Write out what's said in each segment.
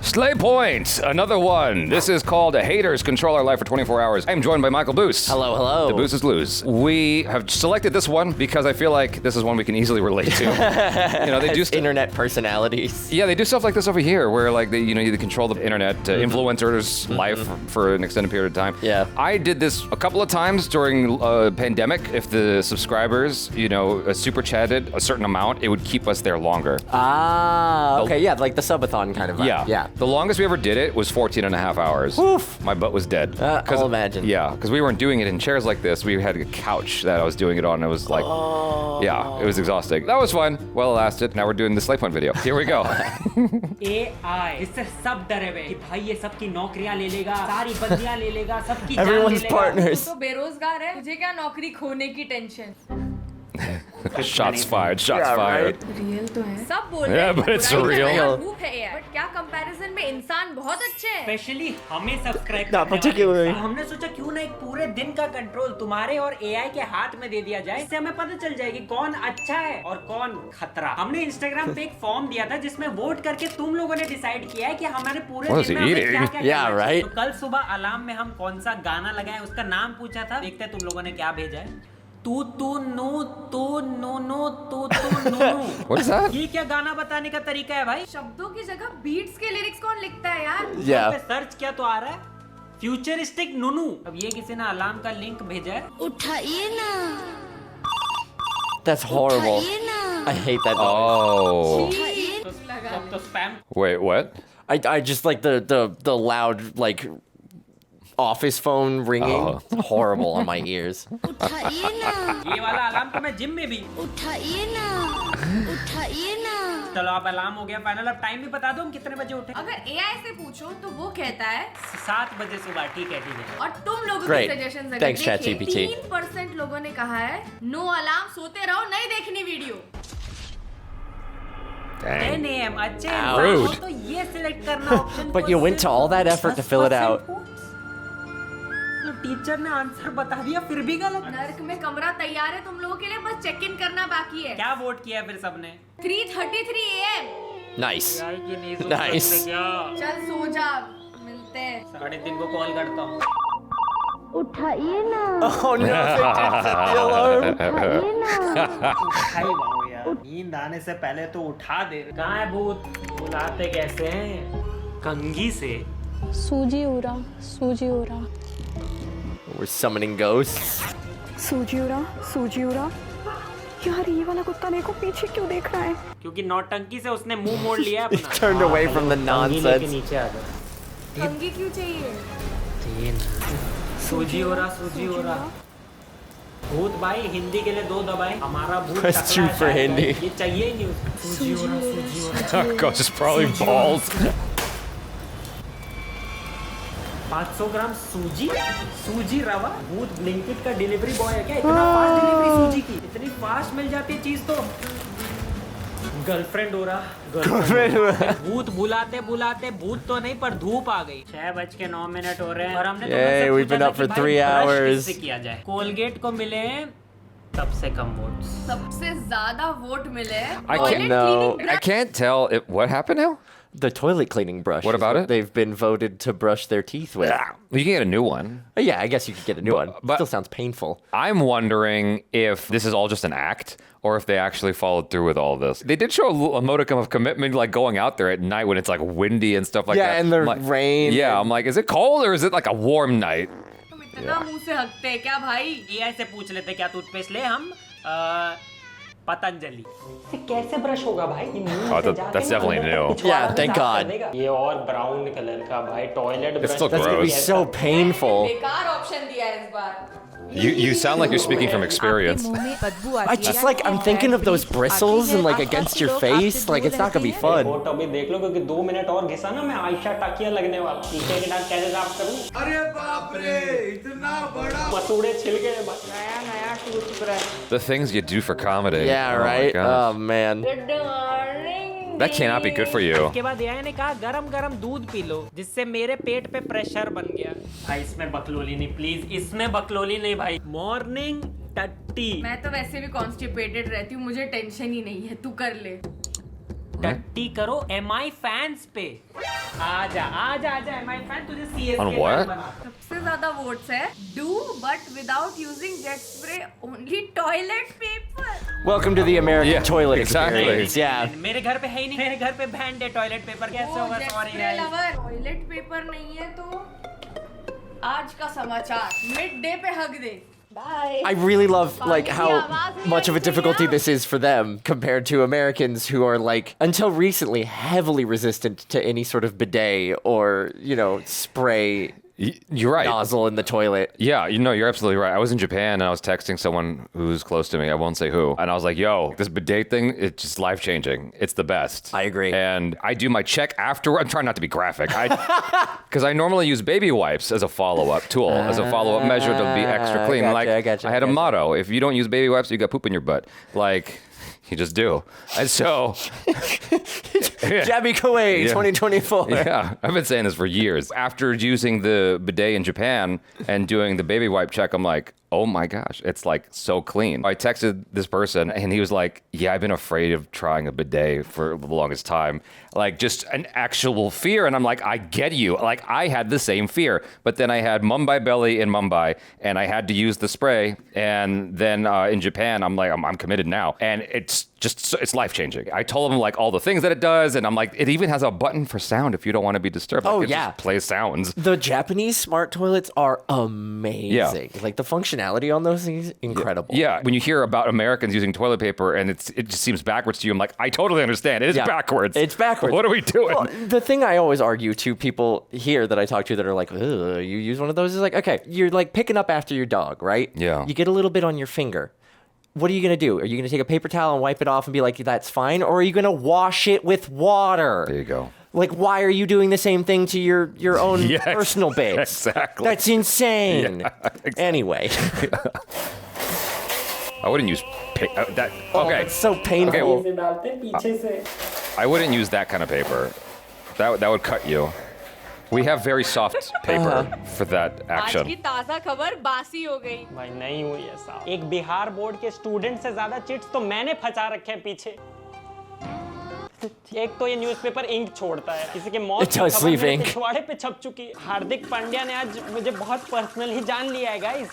Slayy points, another one. This is called Haters Control Our Life for 24 Hours. I'm joined by Michael Boos. Hello, hello. The Booses lose. We have selected this one because I feel like this is one we can easily relate to. They do internet personalities. Yeah, they do stuff like this over here, where like they control the internet influencers' life for an extended period of time. Yeah. I did this a couple of times during pandemic. If the subscribers, super chatted a certain amount, it would keep us there longer. Ah, okay, yeah, like the subathon kind of vibe. Yeah. The longest we ever did it was 14 and a half hours. Oof. My butt was dead. I'll imagine. Yeah, because we weren't doing it in chairs like this. We had a couch that I was doing it on. It was like, yeah, it was exhausting. That was fun. Well, it lasted. Now we're doing the Slayy point video. Here we go. AI इससे सब डरे हुए कि भाई ये सबकी नौकरियां ले लेगा, सारी बंदियां ले लेगा, सबकी जान ले लेगा। Everyone's partners. तो बेरोजगार है, तुझे क्या नौकरी खोने की tension? Shots fired. Shots fired. Real तो है। सब बोल रहे Yeah, हैं। but it's बुराई real. करना बेवकूफ है यार। बट क्या कंपैरिजन में इंसान बहुत अच्छे हैं। स्पेशली हमें सब्सक्राइब Not particularly. हमने सोचा क्यों ना एक पूरे दिन का कंट्रोल तुम्हारे और एआई के हाथ में दे दिया जाए, इससे हमें पता चल जाएगी कौन अच्छा है और कौन खतरा। हमने इंस्टाग्राम पे एक फॉर्म दिया था जिसमें वोट करके तुम लोगों ने डिसाइड किया है कि हमारे पूरे दिन में हमें क्या-क्या Yeah, करना चाहिए। right. तो कल सुबह अलार्म में हम कौन सा गाना लगाए उसका नाम पूछा था, देखते हैं तुम लोगों ने क्या भेजा है। तू नो तू नो What is that? ये क्या गाना बताने का तरीका है भाई? शब्दों की जगह बीट्स के लिरिक्स कौन लिखता है यार? Yeah. पे सर्च किया तो आ रहा है फ्यूचरिस्टिक नुनू। अब ये किसी ने अलार्म का लिंक भेजा है। उठाइए ना। That's horrible. I hate that noise. Oh. तो spam. Wait, what? I just like the loud like office phone ringing. Horrible on my ears. उठाइए ना। ये वाला अलार्म तो मैं जिम में भी। उठाइए ना। उठाइए ना। चलो अब अलार्म हो गया फाइनल। अब टाइम भी बता दो हम कितने बजे उठे। अगर एआई से पूछो तो वो कहता है 7 बजे सुबह। ठीक है। और तुम लोगों Great. के सजेशंस अगर Thanks, ChatGPT. 3% लोगों ने कहा है नो अलार्म, सोते रहो, नहीं देखनी वीडियो। 10 AM अच्छे Rude. इंसान हो तो ये सिलेक्ट करना option. But you went to all that effort to fill it out. Teacher ने आंसर बता दिया फिर भी गलत। नर्क में कमरा तैयार है तुम लोगों के लिए, बस चेक इन करना बाकी है। क्या वोट किया फिर सबने? 3:33 AM। Nice. नाइस। चल सो जा, मिलते हैं। 3:30 को कॉल करता हूँ। उठाइए ना। Oh no! They did set the alarm. उठाइए ना। उठाई बाबू यार, नींद आने से पहले तो उठा दे। कहाँ है भूत? बुलाते कैसे हैं? कंघी से। सूजी उरा, सूजी उरा। We're summoning ghosts. सूजी उरा। यार ये वाला कुत्ता देखो पीछे क्यों देख रहा है? क्योंकि नौटंकी से उसने मुंह मोड़ लिया अपना। He turned away from the nonsense. नीचे आ गया। कंघी क्यों चाहिए? सूजी हो रहा। भूत भाई हिंदी के लिए 2 दबाए। हमारा भूत Press टकला 2 for है, Hindi. ये चाहिए ही नहीं उसको। सूजी हो रहा। Ghost is probably bald. 500 ग्राम सूजी रवा। भूत ब्लिंकिट का डिलीवरी बॉय है क्या? इतना फास्ट डिलीवरी सूजी की, इतनी फास्ट मिल जाती है चीज तो। गर्लफ्रेंड हो रहा। भूत बुलाते भूत तो नहीं पर धूप आ गई। 6:09 हो रहे हैं और हमने Yay, we've been up for 3 hours. किया जाए। कोलगेट को मिले हैं सबसे कम वोट। सबसे ज्यादा वोट मिले। I can't tell. What happened now? The toilet cleaning brush. What about it? They've been voted to brush their teeth with. You can get a new one. Yeah, I guess you could get a new one. but- Still sounds painful. I'm wondering if this is all just an act or if they actually followed through with all this. They did show a modicum of commitment, like going out there at night when it's like windy and stuff like that. Yeah, and the I'm like, rain. Yeah, I'm like, is it cold or is it like a warm night? तुम इतना मुंह से हकते हैं क्या भाई? AI से पूछ लेते क्या टूथपेस्ट ले हम। पतंजलि से कैसे ब्रश होगा भाई? That's definitely new. Yeah, thank God. ये और ब्राउन कलर का भाई toilet brush. still That's gonna be gross. so painful. बेकार ऑप्शन दिया है इस बार। You sound like you're speaking from experience. I just like, I'm thinking of those bristles and like against your face. Like, it's not gonna be fun. Photo अभी देख लो क्योंकि 2 minute और घिसा ना मैं आयशा टाकिया लगने वाला। पीछे के दांत कैसे साफ करूं? अरे बाप रे, इतना बड़ा मसूड़े छिल गए भाई। नया toothbrush. The things you do for comedy. Yeah, Oh my right? gosh. Oh, man. That cannot be good for you. उसके बाद एआई ने कहा गरम दूध पी लो जिससे मेरे पेट पे प्रेशर बन गया। भाई इसमें बकलोली नहीं प्लीज, इसमें बकलोली नहीं भाई। मॉर्निंग टट्टी। मैं तो वैसे भी कॉन्स्टिपेटेड रहती हूँ, मुझे टेंशन ही नहीं है, तू कर ले। टट्टी करो MI फैंस पे। आजा MI फैन तुझे CSK On what? सबसे ज्यादा वोट्स है do but without using jet spray only toilet paper. Welcome to the American Yeah, toilet exactly. experience. Yeah. मेरे घर पे है ही नहीं, मेरे घर पे बैंड है टॉयलेट पेपर। कैसे होगा? सॉरी यार। टॉयलेट पेपर नहीं है तो आज का समाचार मिड डे पे हक दे। Bye. I really love like how much of a difficulty this is for them compared to Americans who are like until recently heavily resistant to any sort of bidet or, you know, spray You're right. nozzle in the toilet. Yeah, you're absolutely right. I was in Japan and I was texting someone who's close to me. I won't say who. And I was like, yo, this bidet thing, it's just life-changing. It's the best. I agree. And I do my check after. I'm trying not to be graphic. Because I normally use baby wipes as a follow-up tool, as a follow-up measure to be extra clean. I had a motto. If you don't use baby wipes, you got poop in your butt. Like... You just do. And so... Jaby Kuwait 2024. Yeah, I've been saying this for years. After using the bidet in Japan and doing the baby wipe check, I'm like, oh my gosh, it's like so clean. I texted this person and he was like, yeah, I've been afraid of trying a bidet for the longest time. Like just an actual fear. And I'm like, I get you. Like I had the same fear, but then I had Mumbai belly in Mumbai and I had to use the spray. And then in Japan, I'm like, I'm committed now. And it's life-changing. I told him like all the things that it does. And I'm like, it even has a button for sound if you don't want to be disturbed. Like, it just plays sounds. The Japanese smart toilets are amazing. Yeah. Like the functionality on those things, incredible. Yeah. When you hear about Americans using toilet paper and it just seems backwards to you, I'm like, I totally understand. It is backwards. It's backwards. What are we doing? Well, the thing I always argue to people here that I talk to that are like, ugh, you use one of those is like, okay, you're like picking up after your dog, right? Yeah. You get a little bit on your finger. What are you going to do? Are you going to take a paper towel and wipe it off and be like, that's fine? Or are you going to wash it with water? There you go. Like, why are you doing the same thing to your own personal base? Exactly. That's insane. Yeah, exactly. Anyway. I wouldn't use that. Okay. It's so painful. Okay. I wouldn't use that kind of paper. That would cut you. We have very soft paper for that action. आज की ताजा खबर बासी हो गई। भाई नहीं हुई ऐसा। एक बिहार बोर्ड के स्टूडेंट से ज्यादा चिट्स तो मैंने फंसा रखे हैं पीछे। एक तो ये न्यूज़पेपर इंक छोड़ता है, किसी के मौत की खबर मेरे पिछवाड़े पे छप चुकी। हार्दिक पांड्या ने आज मुझे बहुत पर्सनली जान लिया है guys.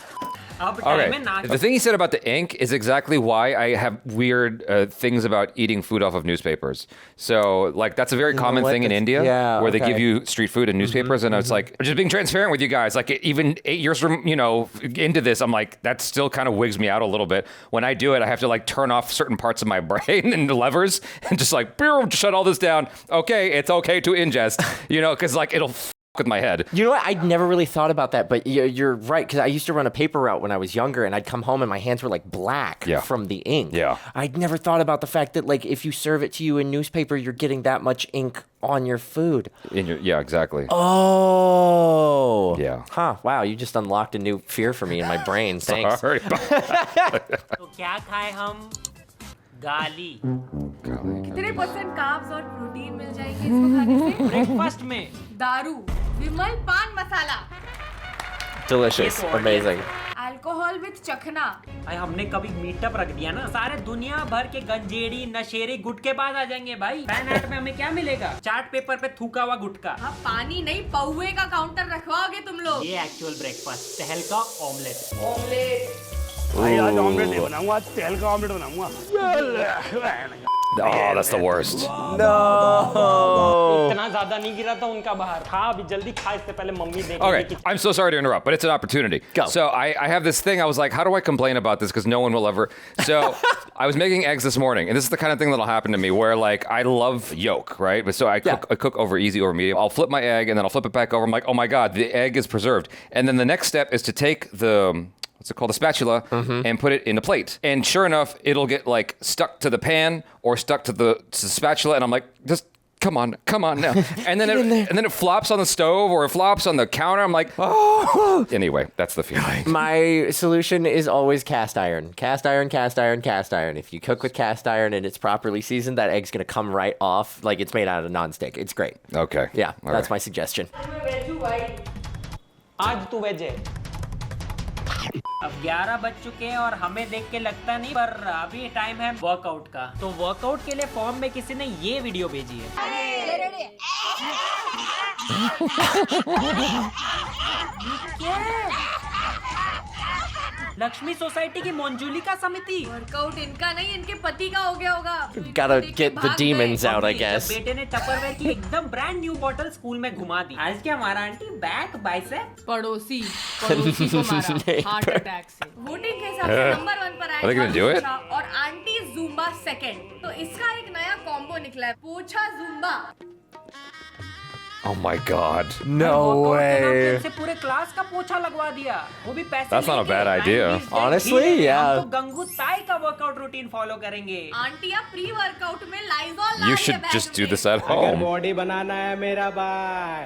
Okay. The thing he said about the ink is exactly why I have weird things about eating food off of newspapers. So, like, that's a very common thing in India, where they give you street food in newspapers, and it's like, just being transparent with you guys. Like, even 8 years from, into this, I'm like, that still kind of wigs me out a little bit. When I do it, I have to, like, turn off certain parts of my brain and the levers, and just, like, shut all this down. Okay, it's okay to ingest, because, like, it'll with my head. You know what? I'd never really thought about that, but you're right, because I used to run a paper route when I was younger, and I'd come home and my hands were like black from the ink. Yeah. I'd never thought about the fact that like if you serve it to you in newspaper, you're getting that much ink on your food. Yeah, exactly. Oh. Yeah. Huh. Wow, you just unlocked a new fear for me in my brain. Thanks. Sorry. तो क्या खाए हम? गाली। कितने % carbs और protein मिल जाएगी इसको खाने से? ब्रेकफास्ट में दारू, विमल पान मसाला। Delicious. Amazing. अल्कोहल विद चखना। भाई हमने कभी मीटअप रख दिया ना, सारे दुनिया भर के गंजेड़ी नशेरी गुटके बाज आ जाएंगे भाई। पैन आर्ट में हमें क्या मिलेगा? चार्ट पेपर पे थूका हुआ गुटका। हाँ, पानी नहीं पौवे का काउंटर रखवाओगे तुम लोग। ये एक्चुअल ब्रेकफास्ट, टहल का ऑमलेट। ऑमलेट। भाई आज ऑमलेट नहीं बनाऊंगा, आज तेल का ऑमलेट बनाऊंगा। Oh, that's the worst. No. इतना ज़्यादा नहीं गिरा था उनका बाहर। हाँ, अभी जल्दी खा इससे पहले मम्मी देखेगी। Okay, I'm so sorry to interrupt, but it's an opportunity. Go. So I have this thing. I was like, how do I complain about this? Because no one will ever. So I was making eggs this morning, and this is the kind of thing that'll happen to me where like I love yolk, right? But so I cook over easy, over medium. I'll flip my egg, and then I'll flip it back over. I'm like, oh my God, the egg is preserved. And then the next step is to take the what's it called, the spatula, and put it in a plate. And sure enough, it'll get like stuck to the pan or stuck to the spatula, and I'm like, just come on now. And then it flops on the stove or it flops on the counter. I'm like, oh. Anyway, that's the feeling. My solution is always cast iron. Cast iron, cast iron, cast iron. If you cook with cast iron and it's properly seasoned, that egg's gonna come right off like it's made out of nonstick. It's great. Okay. Yeah, All that's right. my suggestion. आज तू veg है। अब 11 बज चुके हैं और हमें देख के लगता नहीं, पर अभी टाइम है वर्कआउट का। तो वर्कआउट के लिए फॉर्म में किसी ने ये वीडियो भेजी है। लक्ष्मी सोसाइटी की मंजुलिका समिति। वर्कआउट इनका नहीं, इनके पति का हो गया होगा। Gotta get the demons out, I guess. बेटे ने टपरवेयर की एकदम ब्रांड न्यू बॉटल स्कूल में घुमा दी। आज क्या हमारा आंटी बैक बाइसेप। पड़ोसी को मारा हार्ट अटैक से। वोटिंग के हिसाब से नंबर 1 पर आए और आंटी जुम्बा सेकंड। तो इसका एक नया कॉम्बो निकला है, पोछा Zumba. Oh my god. No way. से पूरे क्लास का पोछा लगवा दिया, वो भी पैसे। That's not a bad idea. Honestly, yeah. हम तो गंगू ताई का वर्कआउट रूटीन फॉलो करेंगे। आंटी आप प्री वर्कआउट में Lysol You should just do this at home. Body बनाना है मेरा भाई।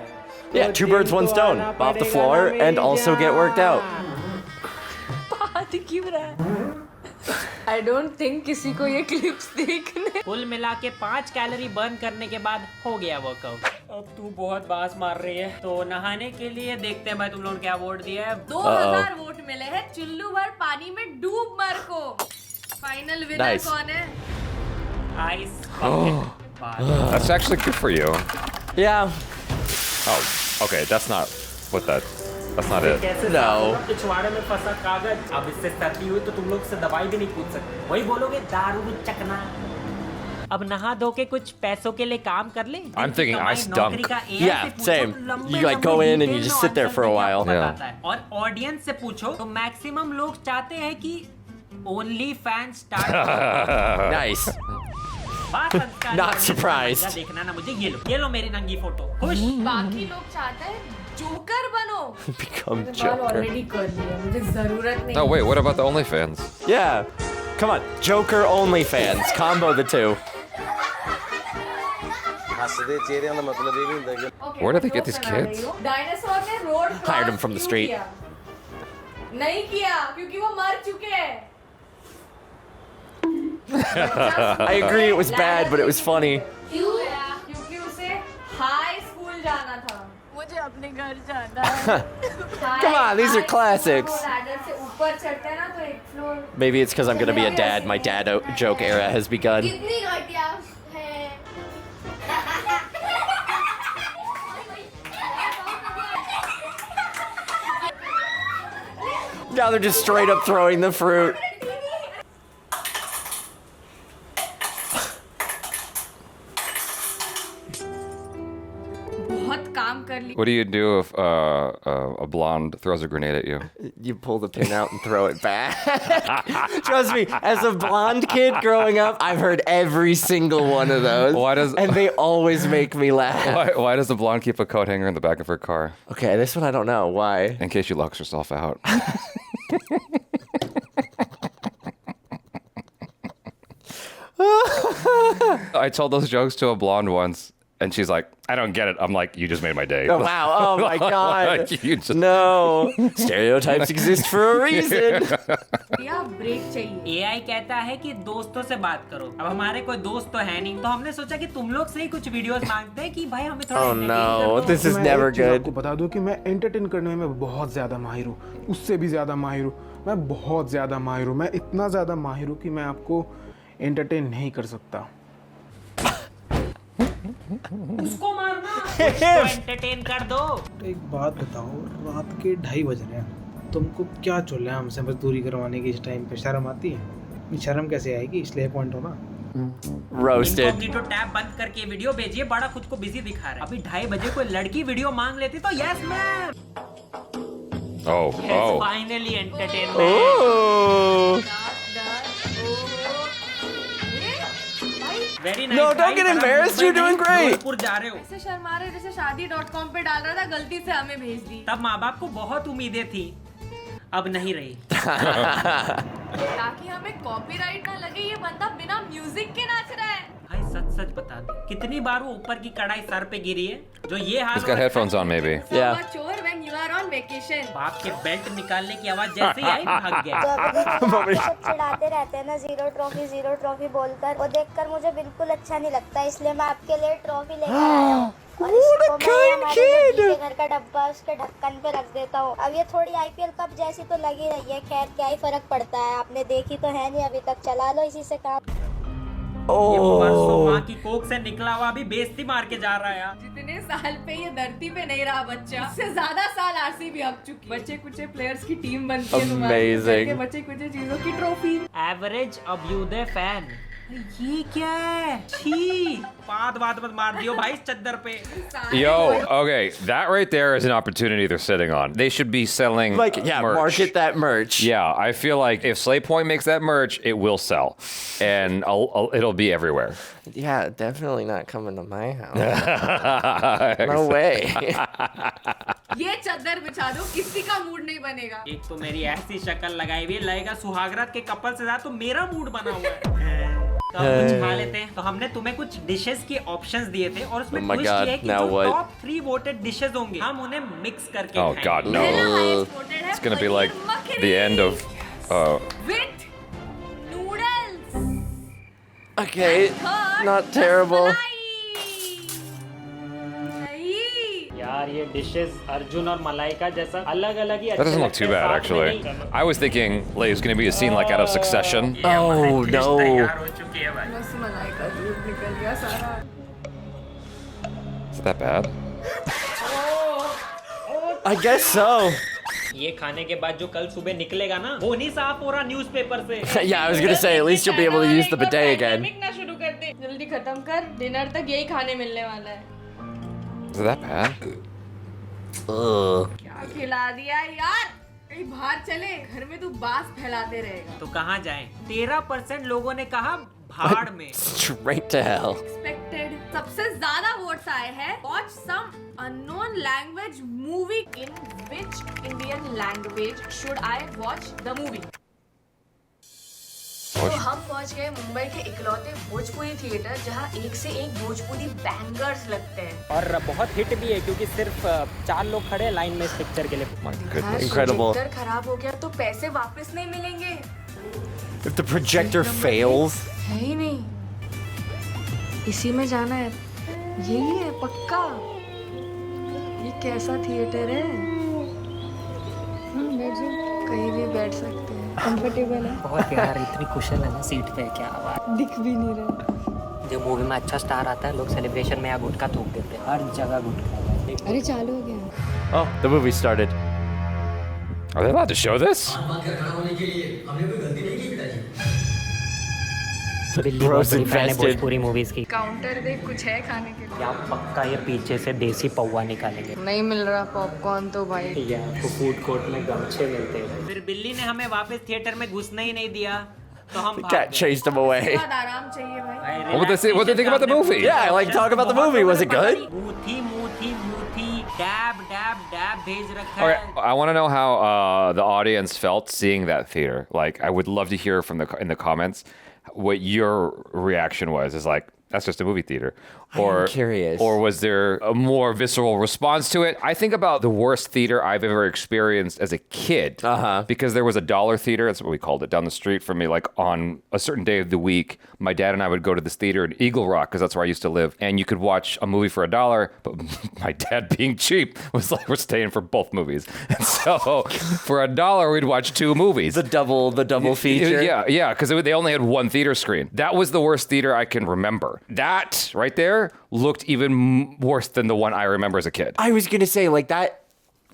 Yeah, 2 birds, 1 stone. Off the floor and also get worked out. बात क्यों रहा है? I don't think किसी को ये क्लिप्स देखने। कुल मिला के 5 कैलोरी बर्न करने के बाद हो गया वर्कआउट। अब तू बहुत बास मार रही है, तो नहाने के लिए देखते हैं भाई तुम लोगों ने क्या वोट दिया है। 2000 वोट मिले हैं, चुल्लू भर पानी में डूब मर को। फाइनल विनर कौन है? Ice. That's actually good for you. Yeah. Oh, okay. That's not it. कैसे No. पिछवाड़े में फंसा कागज। अब इससे सर्दी हुई तो तुम लोग से दवाई भी नहीं पूछ सकते, वही बोलोगे दारू चकना। अब नहा धो के कुछ पैसों के लिए काम कर ले। I'm thinking ice dunk. Yeah, same. You like go in and you just sit there for a while. Yeah. और ऑडियंस से पूछो तो मैक्सिमम लोग चाहते हैं कि only fan start. Nice. Not surprised. देखना ना मुझे, ये लो मेरी नंगी फोटो। खुश। बाकी लोग चाहते हैं जोकर बनो। Become बाल Joker. ऑलरेडी कर लिया, मुझे जरूरत नहीं। No, wait. What about the OnlyFans? Yeah. Come on, Joker OnlyFans. Combo the two. Okay, Where do they get joke these बना रही kids? हूँ। डायनासोर ने road Hired them from the street. नहीं किया क्योंकि वो मर चुके हैं। I agree it was bad, but it was funny. क्यों? क्योंकि उसे हाई स्कूल जाना था। मुझे अपने घर जाना है। Come on, these are classics. Ladder से ऊपर चढ़ते हैं ना तो एक floor. Maybe it's because I'm gonna be a dad. My dad joke era has begun. कितनी घटिया है। Now they're just straight up throwing the fruit. बहुत काम कर ली। What do you do if a blonde throws a grenade at you? You pull the pin out and throw it back. Trust me, as a blonde kid growing up, I've heard every single one of those. And they always make me laugh. Why does the blonde keep a coat hanger in the back of her car? Okay, this one I don't know. Why? In case she locks herself out. I told those jokes to a blonde once, and she's like, I don't get it. I'm like, you just made my day. Oh, wow. Oh, my God. You just... No. Stereotypes exist for a reason. या break चाहिए। AI कहता है कि दोस्तों से बात करो। अब हमारे कोई दोस्त तो है नहीं, तो हमने सोचा कि तुम लोग से ही कुछ वीडियोस मांगते हैं कि भाई हमें थोड़ा Oh no, this is never good. आपको बता दूं कि मैं एंटरटेन करने में बहुत ज़्यादा माहिर हूँ, उससे भी ज़्यादा माहिर हूँ, मैं बहुत ज़्यादा माहिर हूँ, मैं इतना ज़्यादा माहिर हूँ कि मैं आपको एंटरटेन नहीं कर सकता। उसको मारना, उसको एंटरटेन कर दो। एक बात बताओ, रात के 2:30 बज रहे हैं, तुमको क्या चल रहा है हमसे मजदूरी करवाने की इस टाइम पे? शर्म आती है? शर्म कैसे आएगी? इसलिए पॉइंट होना। Roasted. इनकॉग्निटो टैब बंद करके वीडियो भेजिए, बड़ा खुद को बिजी दिखा रहा है। अभी 2:30 बजे कोई लड़की वीडियो मांग लेती तो yes ma'am. Oh. Finally entertainment. Oh. Very No, nice, don't get embarrassed. You're doing great. Jodhpur जा रहे हो। ऐसे शर्मा रहे जैसे शादी.com पे डाल रहा था, गलती से हमें भेज दी। तब माँ बाप को बहुत उम्मीदें थी, अब नहीं रही। ताकि हमें कॉपीराइट ना लगे, ये बंदा बिना म्यूजिक के नाच रहा है। भाई सच बता दे, कितनी बार वो ऊपर की कढ़ाई सर पे गिरी है? जो ये हाथ He's got headphones on, maybe. Yeah. चोर when you are on vacation. बाप के बेल्ट निकालने की आवाज जैसे ही आई भाग गया। सब चिढ़ाते रहते हैं ना जीरो ट्रॉफी बोलकर, वो देखकर मुझे बिल्कुल अच्छा नहीं लगता, इसलिए मैं आपके लिए ट्रॉफी लेकर आया हूँ। और इसको मैं हमारे घर का डब्बा उसके ढक्कन पे रख देता हूँ। अब ये थोड़ी आईपीएल कप जैसी तो लगी रही है, खैर क्या ही फर्क पड़ता है, आपने देखी तो है नहीं अभी तक, चला लो इसी से काम। ये परसों माँ की कोख से निकला हुआ अभी बेइज्जती मार के जा रहा है यार। जितने साल पे ये धरती पे नहीं रहा बच्चा, उससे ज्यादा साल आरसीबी हक चुकी। बच्चे कुछ प्लेयर्स की टीम बनती है तुम्हारे, बच्चे कुछ चीजों की ट्रॉफी। एवरेज अभ्युदय फैन, ये क्या है? छी, बात मत मार दियो भाई इस चद्दर पे। Yo, okay, that right there is an opportunity they're sitting on. They should be selling Like, yeah, merch. market that merch. Yeah, I feel like if Slayy Point makes that merch, it will sell, and it'll be everywhere. Yeah, definitely not coming to my house. No way. ये चद्दर बिछा दो, किसी का mood नहीं बनेगा। एक तो मेरी ऐसी शक्ल लगाई हुई है, लगेगा सुहागरात के कपल से ज्यादा तो मेरा मूड बना हुआ है। तो हम कुछ खा लेते हैं। तो हमने तुम्हें कुछ डिशेस के ऑप्शंस दिए थे और उसमें ट्विस्ट ये है कि जो टॉप 3 वोटेड डिशेस होंगे हम उन्हें मिक्स करके Oh God, no! It's gonna be like the end of. With noodles. Okay, not terrible. यार ये डिशेस अर्जुन और मलाइका जैसा अलग अलग ही That doesn't look too bad, actually. I was thinking, like, it's gonna be a scene like out of Succession. Oh no! Is that bad? I guess so. ये खाने के बाद जो कल सुबह निकलेगा ना वो नहीं साफ हो रहा न्यूज़पेपर से। Yeah, I was gonna say at least you'll be able to use the bidet again. ना शुरू कर दे, जल्दी खत्म कर, डिनर तक यही खाने मिलने वाला है। Is that bad? क्या खिला दिया यार? कहीं बाहर चले, घर में तू बास फैलाते रहेगा। तो कहाँ जाएं? 13% लोगों ने कहा भाड़ में। Straight to hell. Expected. सबसे ज्यादा वोट्स आए हैं watch some unknown language movie. In which Indian language should I watch the movie? तो हम पहुंच गए मुंबई के इकलौते भोजपुरी थिएटर जहां एक से एक भोजपुरी बैंगर्स लगते हैं और बहुत हिट भी है क्योंकि सिर्फ 4 लोग खड़े हैं लाइन में इस पिक्चर के लिए। Incredible. प्रोजेक्टर खराब हो गया तो पैसे वापस नहीं मिलेंगे। If the projector fails. है ही नहीं, इसी में जाना है, यही है पक्का। ये कैसा थिएटर है? कहीं भी बैठ सकते हैं, कंफर्टेबल है। बहुत यार इतनी कुशल है ना सीट पे, क्या बात। दिख भी नहीं रहा। जो मूवी में अच्छा स्टार आता है लोग सेलिब्रेशन में यहाँ गुटखा थूक देते हैं, हर जगह गुटखा। अरे चालू हो गया। Oh, the movie started. Are they allowed to show this? Gross infested. Bhojpuri movies की। काउंटर पे कुछ है खाने के लिए? यहाँ पक्का ये पीछे से देसी पौवा निकालेंगे। नहीं मिल रहा पॉपकॉर्न तो भाई। यहाँ तो फूड कोर्ट में गमछे मिलते हैं। फिर बिल्ली ने हमें वापस थिएटर में घुसने ही नहीं दिया तो हम The cat chased him away. बहुत आराम चाहिए भाई। What did they think about the movie? Yeah, like talk about the movie. Was it good? मूथी डैब भेज रखा Okay, है। I want to know how the audience felt seeing that theater. Like, I would love to hear from in the comments what your reaction was. Is like, that's just a movie theater. I'm curious. Or was there a more visceral response to it? I think about the worst theater I've ever experienced as a kid. Because there was a dollar theater, that's what we called it, down the street from me. Like on a certain day of the week, my dad and I would go to this theater in Eagle Rock, because that's where I used to live. And you could watch a movie for $1, but my dad being cheap was like, we're staying for both movies. And so for $1, we'd watch 2 movies. The double feature. Yeah, because they only had 1 theater screen. That was the worst theater I can remember. That right there looked even worse than the one I remember as a kid. I was gonna say, like, that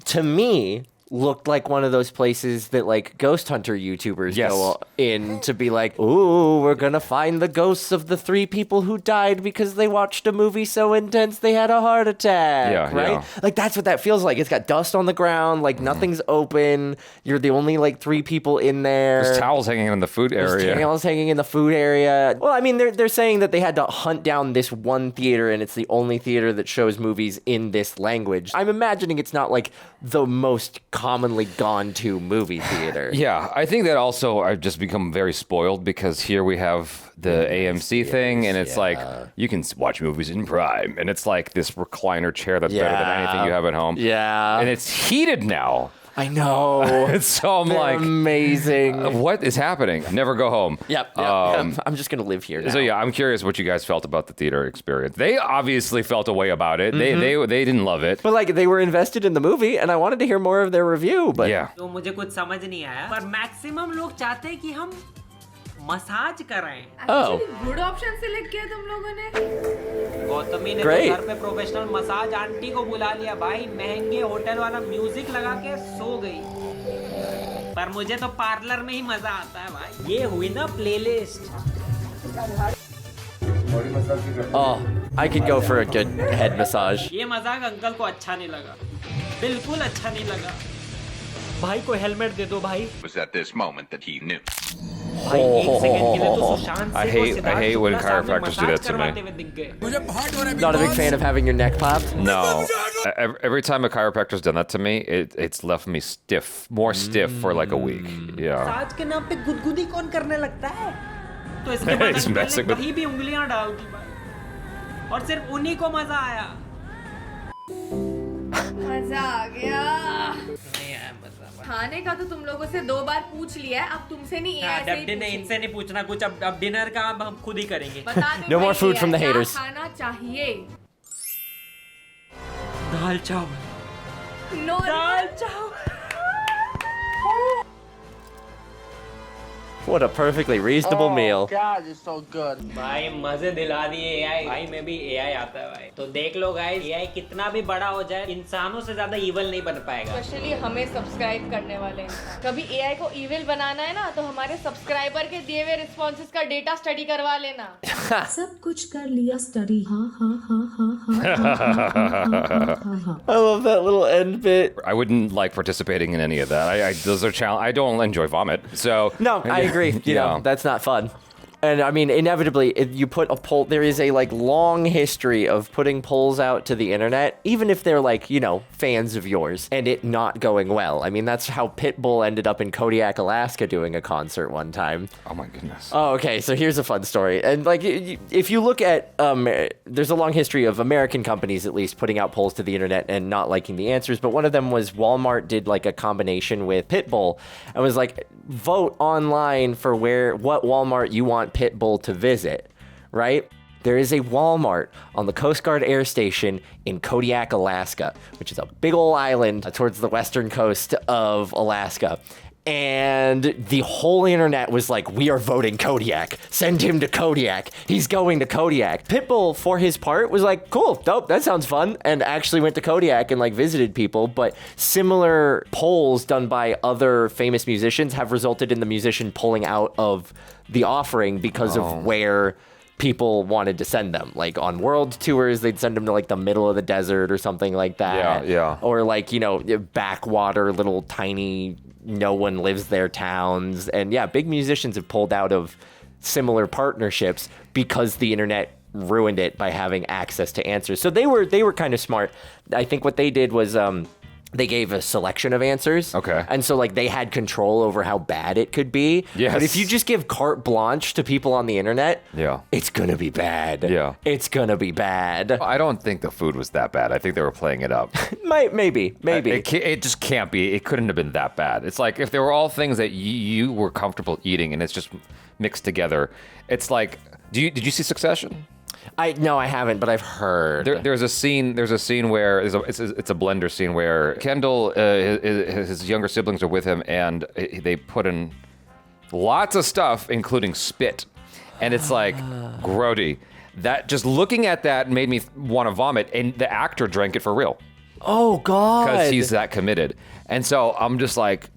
to me looked like one of those places that like ghost hunter YouTubers go in to be like, ooh, we're gonna find the ghosts of the 3 people who died because they watched a movie so intense they had a heart attack. Yeah, right? yeah. Like that's what that feels like. It's got dust on the ground, like nothing's open. You're the only like 3 people in there. There's towels hanging in the food area. There's towels hanging in the food area. Well, I mean, they're saying that they had to hunt down this one theater, and it's the only theater that shows movies in this language. I'm imagining it's not like the most commonly gone to movie theater. Yeah, I think that also I've just become very spoiled because here we have the AMC thing, and it's like you can watch movies in Prime, and it's like this recliner chair that's better than anything you have at home. Yeah. And it's heated now. I know. So I'm They're like, amazing. What is happening? Never go home. Yep. I'm just going to live here now. So yeah, I'm curious what you guys felt about the theater experience. They obviously felt a way about it. They didn't love it. But like they were invested in the movie, and I wanted to hear more of their review. But yeah. तो मुझे कुछ समझ नहीं आया, पर maximum लोग चाहते हैं कि हम मसाज कराएं। गुड ऑप्शन सिलेक्ट किया तुम लोगों ने। गौतमी ने तो घर पे प्रोफेशनल मसाज आंटी को बुला लिया भाई, महंगे होटल वाला म्यूजिक लगा के सो गई। पर मुझे तो पार्लर में ही मजा आता है भाई। ये हुई ना playlist. Oh, I could go for a good head massage. ये मजाक अंकल को अच्छा नहीं लगा, बिल्कुल अच्छा नहीं लगा। भाई को हेलमेट दे दो भाई। Was at this moment that he knew. I hate when chiropractors do that to me. Not a big fan of having your neck popped? No. Every time a chiropractor's done that to me, it's left me stiff, more stiff for like a week. Yeah. Massage के नाम पे गुदगुदी कौन करने लगता है? तो इसके बाद कहीं भी उंगलियां डाल दी भाई, और सिर्फ उन्हीं को मजा आया। मजा आ गया। खाने का तो तुम लोगों से 2 बार पूछ लिया है, अब तुमसे नहीं ऐसे ही नहीं, इनसे नहीं पूछना कुछ। अब डिनर का हम खुद ही करेंगे। No more food from the haters. खाना चाहिए। दाल चावल। दाल चावल। What a perfectly reasonable meal. God, it's so good. भाई मजे दिला दिए AI। भाई में भी AI आता है भाई। तो देख लो गाइस, AI कितना भी बड़ा हो जाए, इंसानों से ज्यादा इविल नहीं बन पाएगा। स्पेशली हमें सब्सक्राइब करने वाले इंसान। कभी AI को इविल बनाना है ना, तो हमारे सब्सक्राइबर के दिए हुए रिस्पॉन्सेस का डेटा स्टडी करवा लेना। सब कुछ कर लिया स्टडी। हाँ हाँ हाँ हाँ हाँ। I love that little end bit. I wouldn't like participating in any of that. Those are I don't enjoy vomit. So no, I agree. You know, that's not fun. And I mean, inevitably, if you put a poll, there is a like long history of putting polls out to the internet, even if they're like, you know, fans of yours, and it not going well. I mean, that's how Pitbull ended up in Kodiak, Alaska doing a concert one time. Oh my goodness. Oh, okay. So here's a fun story. And like, if you look at, there's a long history of American companies, at least, putting out polls to the internet and not liking the answers. But one of them was Walmart did like a combination with Pitbull and was like, vote online for what Walmart you want Pitbull to visit, right? There is a Walmart on the Coast Guard Air Station in Kodiak, Alaska, which is a big old island towards the western coast of Alaska. And the whole internet was like, we are voting Kodiak. Send him to Kodiak. He's going to Kodiak. Pitbull, for his part, was like, cool, dope, that sounds fun. And actually went to Kodiak and like visited people. But similar polls done by other famous musicians have resulted in the musician pulling out of the offering because of where people wanted to send them. Like on world tours, they'd send them to like the middle of the desert or something like that. Yeah. Or like, you know, backwater, little tiny, no one lives there towns. And yeah, big musicians have pulled out of similar partnerships because the internet ruined it by having access to answers. So they were kind of smart. I think what they did was they gave a selection of answers. Okay. And so like they had control over how bad it could be. Yes. But if you just give carte blanche to people on the internet, yeah, it's gonna be bad. Yeah. It's gonna be bad. I don't think the food was that bad. I think they were playing it up. Maybe. It just can't be. It couldn't have been that bad. It's like if they were all things that you were comfortable eating and it's just mixed together. It's like, did you see Succession? No, I haven't, but I've heard. There's a scene where it's a blender scene where Kendall, his younger siblings are with him, and they put in lots of stuff, including spit, and it's like grody. That just looking at that made me want to vomit, and the actor drank it for real. Oh God! Because he's that committed, and so I'm just like,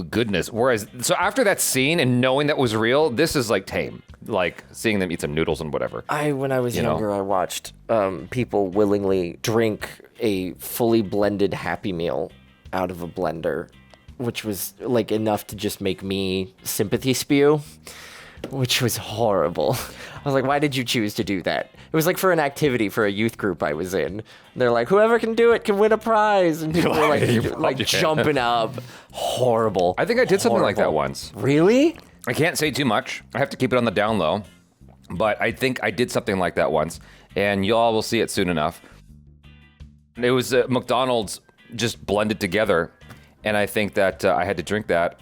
goodness. Whereas, so after that scene and knowing that was real, this is like tame. Like seeing them eat some noodles and whatever. When I was younger, I watched people willingly drink a fully blended Happy Meal out of a blender, which was like enough to just make me sympathy spew. which was horrible. I was like, why did you choose to do that? It was like for an activity for a youth group I was in. They're like, whoever can do it can win a prize. And people were like jumping up. Horrible. I think I did something like that once. Really? I can't say too much. I have to keep it on the down low. But I think I did something like that once. And y'all will see it soon enough. It was McDonald's just blended together. And I think that I had to drink that.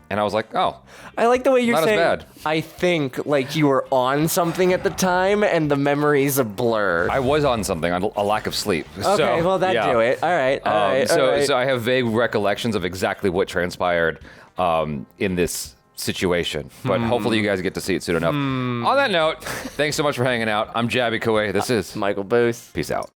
And I was like, oh. I like the way you're not saying, as bad. I think like you were on something at the time and the memory's a blur. I was on something, on a lack of sleep. Okay, well, that'd do it. All right, all right. So I have vague recollections of exactly what transpired in this situation. But hopefully you guys get to see it soon enough. On that note, thanks so much for hanging out. I'm Jaby Kuwait. This is Michael Booth. Peace out.